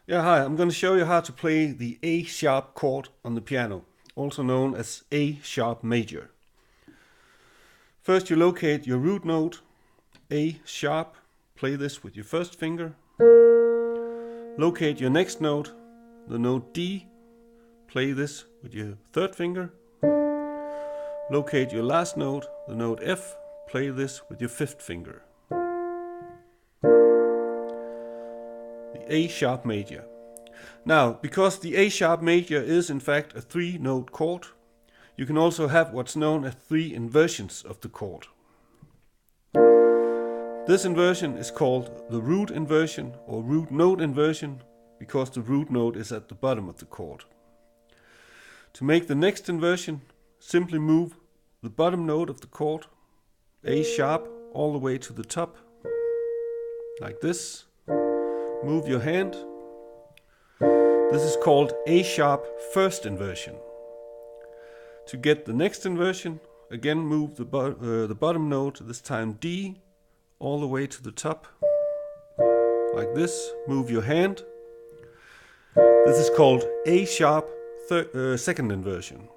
Yeah, hi, I'm going to show you how to play the A sharp chord on the piano, also known as A sharp major. First you locate your root note, A sharp, play this with your first finger. Locate your next note, the note D, play this with your third finger. Locate your last note, the note F, play this with your fifth finger. The A sharp major. Now, because the A sharp major is in fact a 3-note chord, you can also have what's known as 3 inversions of the chord. This inversion is called the root inversion or root note inversion because the root note is at the bottom of the chord. To make the next inversion, simply move the bottom note of the chord, A sharp, all the way to the top, like this. Move your hand. This is called A sharp first inversion. To get the next inversion, again move the bottom note, this time D, all the way to the top, like this. Move your hand. This is called A sharp second inversion.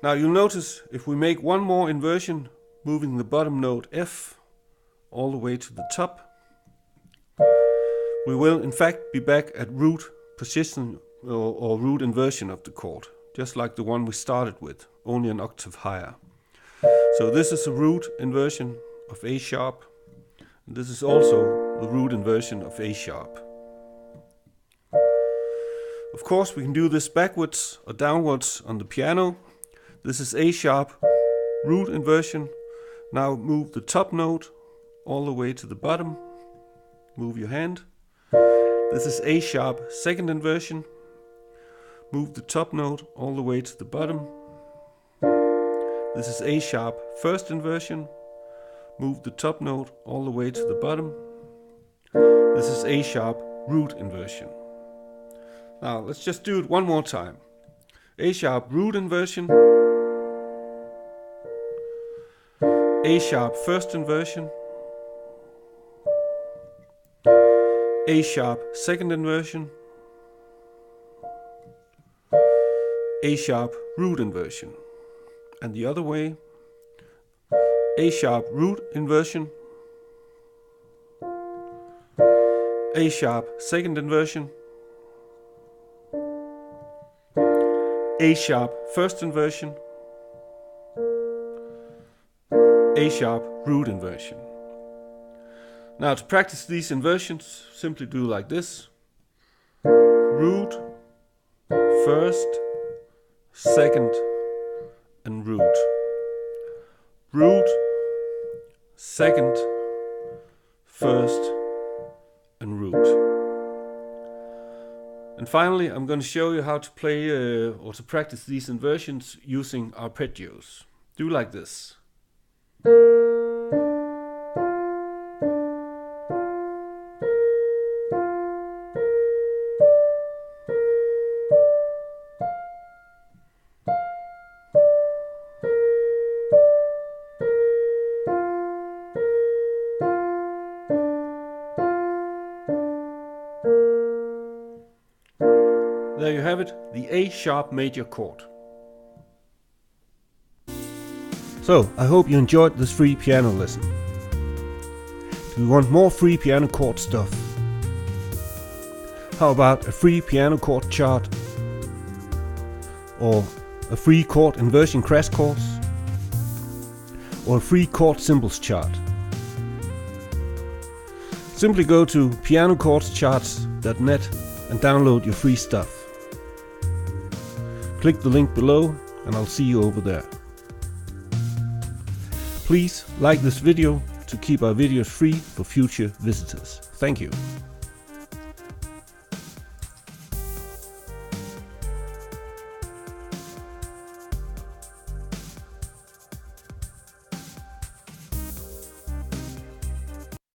Now you'll notice if we make one more inversion, moving the bottom note F all the way to the top, we will in fact be back at root position or root inversion of the chord, just like the one we started with, only an octave higher. So this is a root inversion of A sharp, and this is also the root inversion of A sharp. Of course, we can do this backwards or downwards on the piano. This is A sharp root inversion. Now move the top note all the way to the bottom. Move your hand. This is A sharp second inversion. Move the top note all the way to the bottom. This is A sharp first inversion. Move the top note all the way to the bottom. This is A sharp root inversion. Now let's just do it one more time. A sharp root inversion. A sharp first inversion. A sharp second inversion. A sharp root inversion. And the other way, A sharp root inversion. A sharp second inversion. A sharp first inversion. A sharp root inversion. Now to practice these inversions, simply do like this. Root, first, second, and root. Root, second, first, and root. And finally, I'm going to show you how to play or to practice these inversions using arpeggios. Do like this. There you have it, the A sharp major chord. So, I hope you enjoyed this free piano lesson. Do you want more free piano chord stuff? How about a free piano chord chart? Or a free chord inversion crash course? Or a free chord symbols chart? Simply go to pianochordcharts.net and download your free stuff. Click the link below and I'll see you over there. Please like this video to keep our videos free for future visitors. Thank you.